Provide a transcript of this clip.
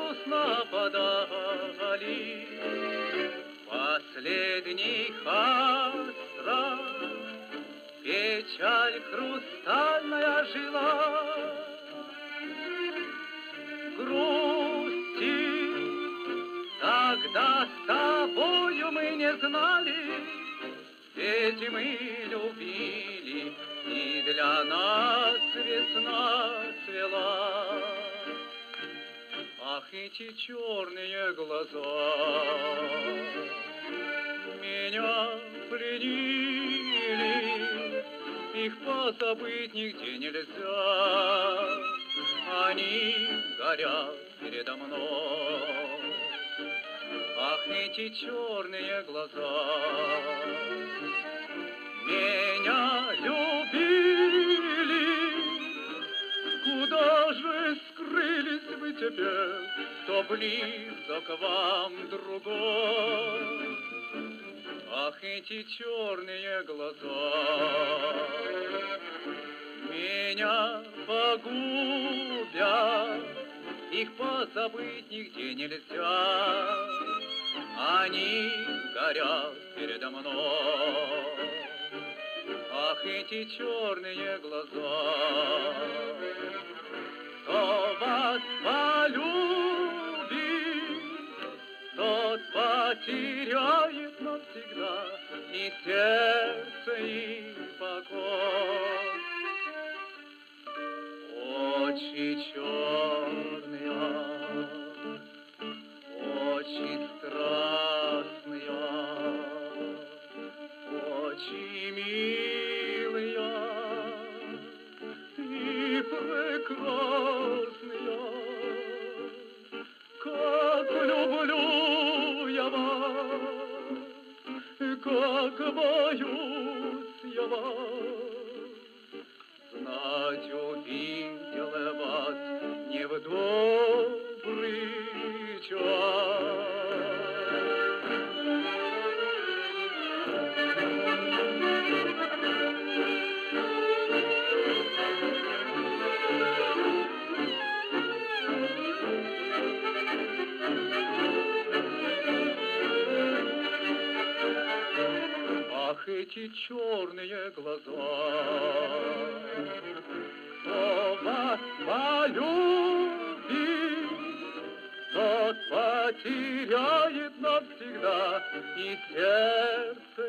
грустно подали. Последний хасра, печаль хрустальная жила. Грусти тогда с тобою мы не знали, ведь мы любили, и для нас весна цвела. Ах, эти черные глаза меня пленили, их позабыть нигде нельзя. Они горят передо мной. Ах, эти черные глаза меня любили. Куда же скрылись вы теперь, кто близок к вам другой? Ах, эти черные глаза меня погубят, их позабыть нигде нельзя. Они горят передо мной. Ах, эти черные глаза, кто вас полюбит, тот потеряет навсегда и сердце, и покой. Очи черные, очи страстные, очи милые и прекрасные. Как люблю я вас, как боюсь я вас. Знать увидел я вас не в добрый час. Ах, эти черные глаза, кто вас полюбит, тот потеряет навсегда и сердце,